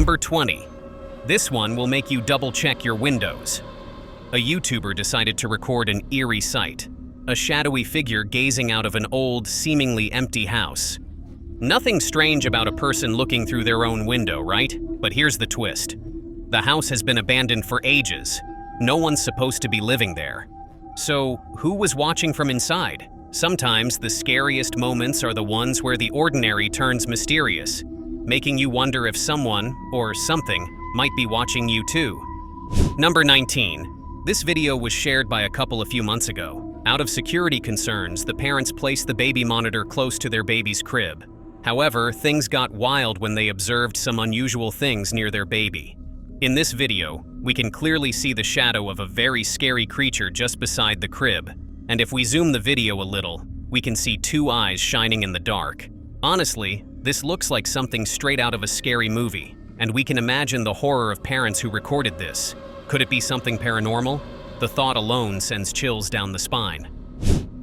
Number 20. This one will make you double-check your windows. A YouTuber decided to record an eerie sight, a shadowy figure gazing out of an old, seemingly empty house. Nothing strange about a person looking through their own window, right? But here's the twist. The house has been abandoned for ages. No one's supposed to be living there. So, who was watching from inside? Sometimes the scariest moments are the ones where the ordinary turns mysterious, making you wonder if someone, or something, might be watching you too. Number 19. This video was shared by a couple a few months ago. Out of security concerns, the parents placed the baby monitor close to their baby's crib. However, things got wild when they observed some unusual things near their baby. In this video, we can clearly see the shadow of a very scary creature just beside the crib. And if we zoom the video a little, we can see two eyes shining in the dark. Honestly, this looks like something straight out of a scary movie, and we can imagine the horror of parents who recorded this. Could it be something paranormal? The thought alone sends chills down the spine.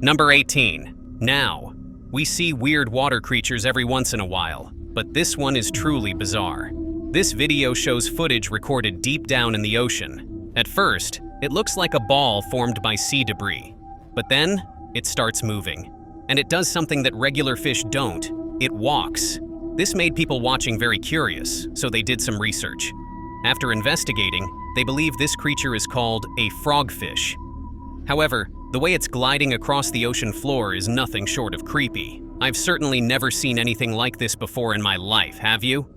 Number 18. Now, we see weird water creatures every once in a while, but this one is truly bizarre. This video shows footage recorded deep down in the ocean. At first, it looks like a ball formed by sea debris, but then it starts moving. And it does something that regular fish don't. It walks. This made people watching very curious, so they did some research. After investigating, they believe this creature is called a frogfish. However, the way it's gliding across the ocean floor is nothing short of creepy. I've certainly never seen anything like this before in my life, have you?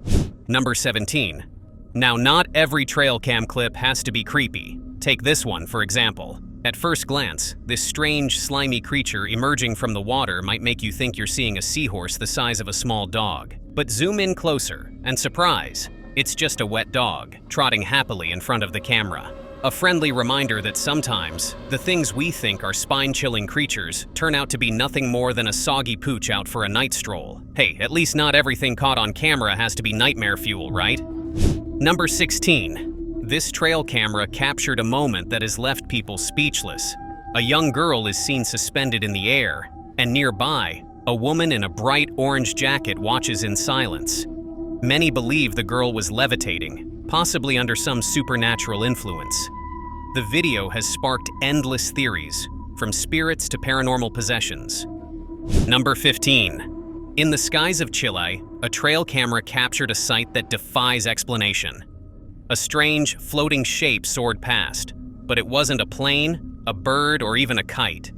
Number 17. Now, not every trail cam clip has to be creepy. Take this one, for example. At first glance, this strange, slimy creature emerging from the water might make you think you're seeing a seahorse the size of a small dog. But zoom in closer, and surprise, it's just a wet dog, trotting happily in front of the camera. A friendly reminder that sometimes, the things we think are spine-chilling creatures turn out to be nothing more than a soggy pooch out for a night stroll. Hey, at least not everything caught on camera has to be nightmare fuel, right? Number 16. This trail camera captured a moment that has left people speechless. A young girl is seen suspended in the air, and nearby, a woman in a bright orange jacket watches in silence. Many believe the girl was levitating, possibly under some supernatural influence. The video has sparked endless theories, from spirits to paranormal possessions. Number 15. In the skies of Chile, a trail camera captured a sight that defies explanation. A strange, floating shape soared past, but it wasn't a plane, a bird, or even a kite.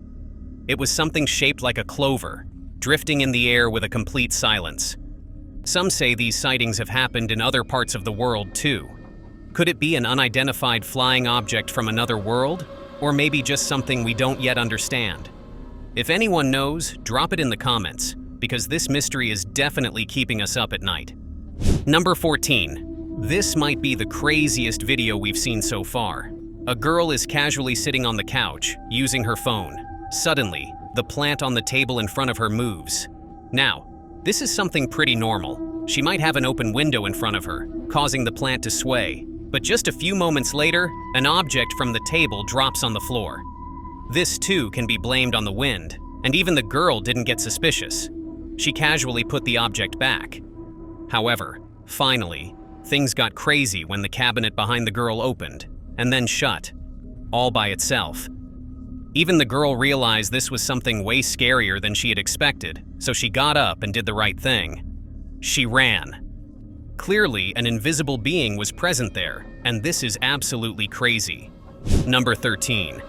It was something shaped like a clover, drifting in the air with a complete silence. Some say these sightings have happened in other parts of the world too. Could it be an unidentified flying object from another world? Or maybe just something we don't yet understand? If anyone knows, drop it in the comments, because this mystery is definitely keeping us up at night. Number 14. This might be the craziest video we've seen so far. A girl is casually sitting on the couch, using her phone. Suddenly, the plant on the table in front of her moves. Now, this is something pretty normal. She might have an open window in front of her, causing the plant to sway. But just a few moments later, an object from the table drops on the floor. This too can be blamed on the wind, and even the girl didn't get suspicious. She casually put the object back. However, finally, things got crazy when the cabinet behind the girl opened, and then shut, all by itself. Even the girl realized this was something way scarier than she had expected, so she got up and did the right thing. She ran. Clearly, an invisible being was present there, and this is absolutely crazy. Number 13.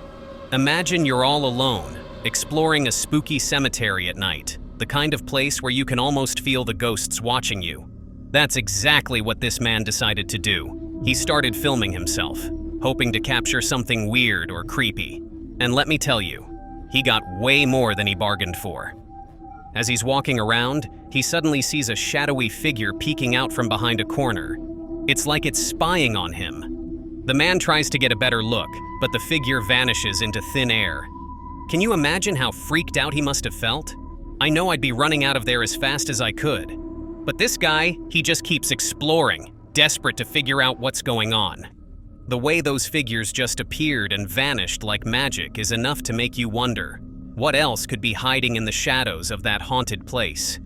Imagine you're all alone, exploring a spooky cemetery at night, the kind of place where you can almost feel the ghosts watching you. That's exactly what this man decided to do. He started filming himself, hoping to capture something weird or creepy. And let me tell you, he got way more than he bargained for. As he's walking around, he suddenly sees a shadowy figure peeking out from behind a corner. It's like it's spying on him. The man tries to get a better look, but the figure vanishes into thin air. Can you imagine how freaked out he must have felt? I know I'd be running out of there as fast as I could. But this guy, he just keeps exploring, desperate to figure out what's going on. The way those figures just appeared and vanished like magic is enough to make you wonder, what else could be hiding in the shadows of that haunted place?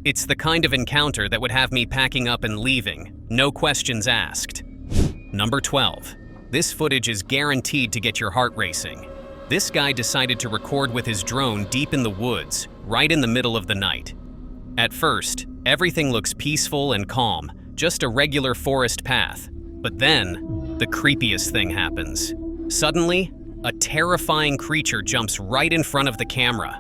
It's the kind of encounter that would have me packing up and leaving, no questions asked. Number 12. This footage is guaranteed to get your heart racing. This guy decided to record with his drone deep in the woods, right in the middle of the night. At first, everything looks peaceful and calm, just a regular forest path. But then, the creepiest thing happens. Suddenly, a terrifying creature jumps right in front of the camera.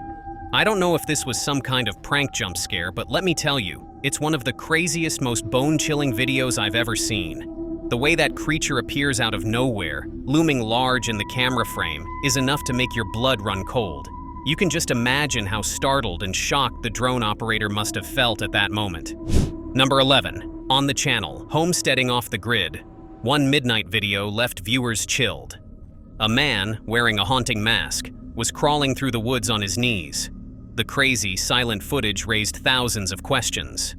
I don't know if this was some kind of prank jump scare, but let me tell you, it's one of the craziest, most bone-chilling videos I've ever seen. The way that creature appears out of nowhere, looming large in the camera frame, is enough to make your blood run cold. You can just imagine how startled and shocked the drone operator must have felt at that moment. Number 11. On the channel, Homesteading Off the Grid. One midnight video left viewers chilled. A man, wearing a haunting mask, was crawling through the woods on his knees. The crazy, silent footage raised thousands of questions.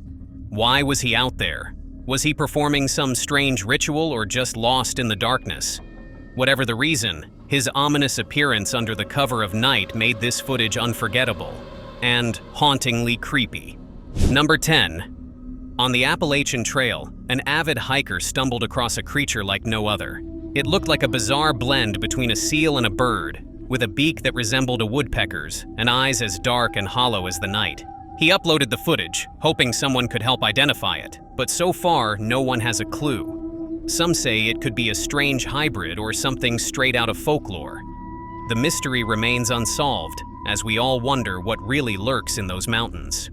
Why was he out there? Was he performing some strange ritual or just lost in the darkness? Whatever the reason, his ominous appearance under the cover of night made this footage unforgettable and hauntingly creepy. Number 10. On the Appalachian Trail, an avid hiker stumbled across a creature like no other. It looked like a bizarre blend between a seal and a bird, with a beak that resembled a woodpecker's and eyes as dark and hollow as the night. He uploaded the footage, hoping someone could help identify it, but so far, no one has a clue. Some say it could be a strange hybrid or something straight out of folklore. The mystery remains unsolved, as we all wonder what really lurks in those mountains.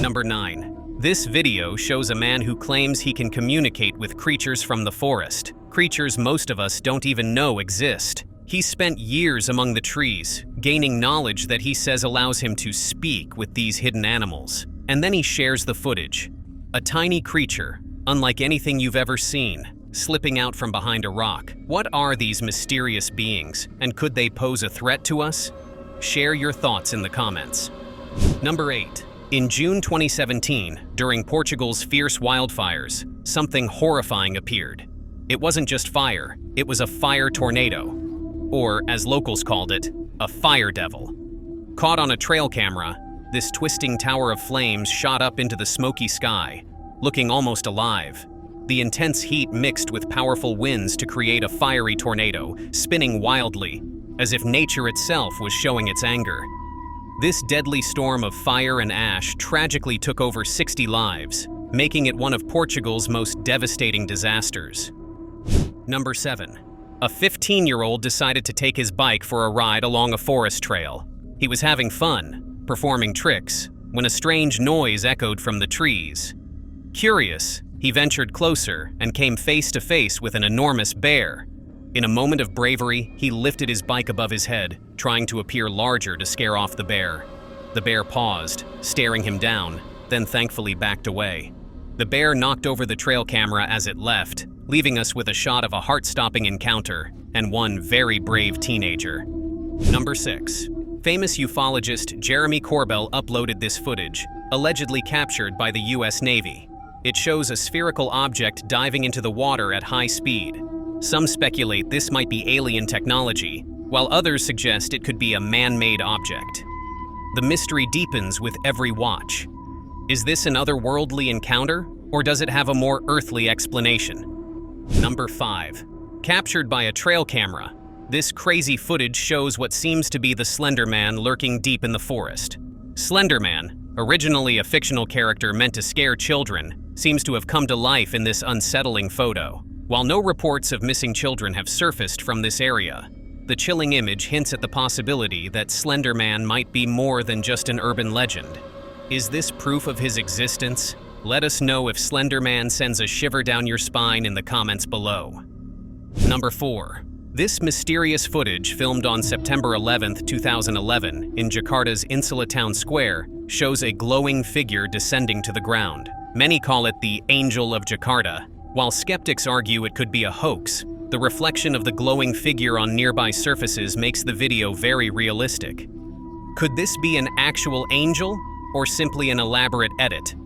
Number 9. This video shows a man who claims he can communicate with creatures from the forest, creatures most of us don't even know exist. He spent years among the trees, gaining knowledge that he says allows him to speak with these hidden animals. And then he shares the footage. A tiny creature, unlike anything you've ever seen, slipping out from behind a rock. What are these mysterious beings, and could they pose a threat to us? Share your thoughts in the comments. Number 8. In June 2017, during Portugal's fierce wildfires, something horrifying appeared. It wasn't just fire, it was a fire tornado. Or, as locals called it, a fire devil. Caught on a trail camera, this twisting tower of flames shot up into the smoky sky, looking almost alive. The intense heat mixed with powerful winds to create a fiery tornado, spinning wildly, as if nature itself was showing its anger. This deadly storm of fire and ash tragically took over 60 lives, making it one of Portugal's most devastating disasters. Number 7. A 15-year-old decided to take his bike for a ride along a forest trail. He was having fun, performing tricks, when a strange noise echoed from the trees. Curious, he ventured closer and came face to face with an enormous bear. In a moment of bravery, he lifted his bike above his head, trying to appear larger to scare off the bear. The bear paused, staring him down, then thankfully backed away. The bear knocked over the trail camera as it left, leaving us with a shot of a heart-stopping encounter and one very brave teenager. Number 6. Famous ufologist Jeremy Corbell uploaded this footage, allegedly captured by the US Navy. It shows a spherical object diving into the water at high speed. Some speculate this might be alien technology, while others suggest it could be a man-made object. The mystery deepens with every watch. Is this an otherworldly encounter, or does it have a more earthly explanation? Number 5. Captured by a trail camera, this crazy footage shows what seems to be the Slender Man lurking deep in the forest. Slender Man, originally a fictional character meant to scare children, seems to have come to life in this unsettling photo. While no reports of missing children have surfaced from this area, the chilling image hints at the possibility that Slender Man might be more than just an urban legend. Is this proof of his existence? Let us know if Slender Man sends a shiver down your spine in the comments below. Number 4. This mysterious footage, filmed on September 11, 2011, in Jakarta's Insula Town Square, shows a glowing figure descending to the ground. Many call it the Angel of Jakarta. While skeptics argue it could be a hoax, the reflection of the glowing figure on nearby surfaces makes the video very realistic. Could this be an actual angel, or simply an elaborate edit?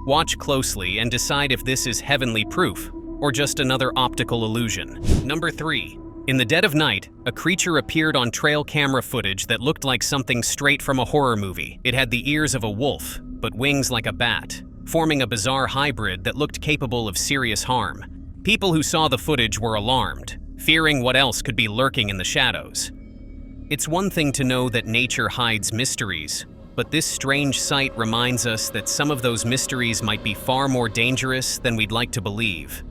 Watch closely and decide if this is heavenly proof, or just another optical illusion. Number 3. In the dead of night, a creature appeared on trail camera footage that looked like something straight from a horror movie. It had the ears of a wolf, but wings like a bat, forming a bizarre hybrid that looked capable of serious harm. People who saw the footage were alarmed, fearing what else could be lurking in the shadows. It's one thing to know that nature hides mysteries, but this strange sight reminds us that some of those mysteries might be far more dangerous than we'd like to believe.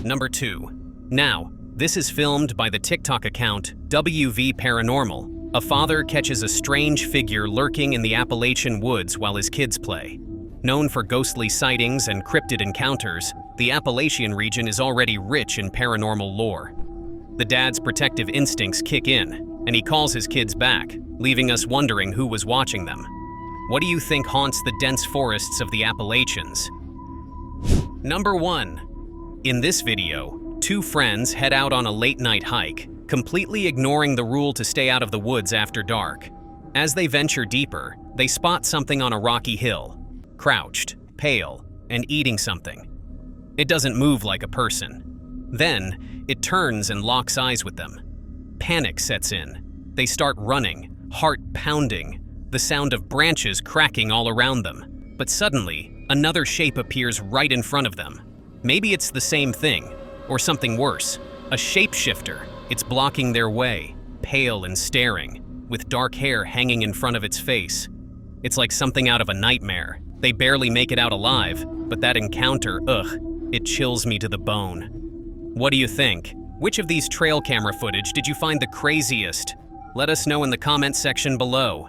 Number 2. Now, this is filmed by the TikTok account WV Paranormal. A father catches a strange figure lurking in the Appalachian woods while his kids play. Known for ghostly sightings and cryptid encounters, the Appalachian region is already rich in paranormal lore. The dad's protective instincts kick in, and he calls his kids back, leaving us wondering who was watching them. What do you think haunts the dense forests of the Appalachians? Number 1. In this video, 2 friends head out on a late-night hike, completely ignoring the rule to stay out of the woods after dark. As they venture deeper, they spot something on a rocky hill, crouched, pale, and eating something. It doesn't move like a person. Then, it turns and locks eyes with them. Panic sets in. They start running, heart pounding, the sound of branches cracking all around them. But suddenly, another shape appears right in front of them. Maybe it's the same thing, or something worse, a shapeshifter. It's blocking their way, pale and staring, with dark hair hanging in front of its face. It's like something out of a nightmare. They barely make it out alive, but that encounter, it chills me to the bone. What do you think? Which of these trail camera footage did you find the craziest? Let us know in the comment section below.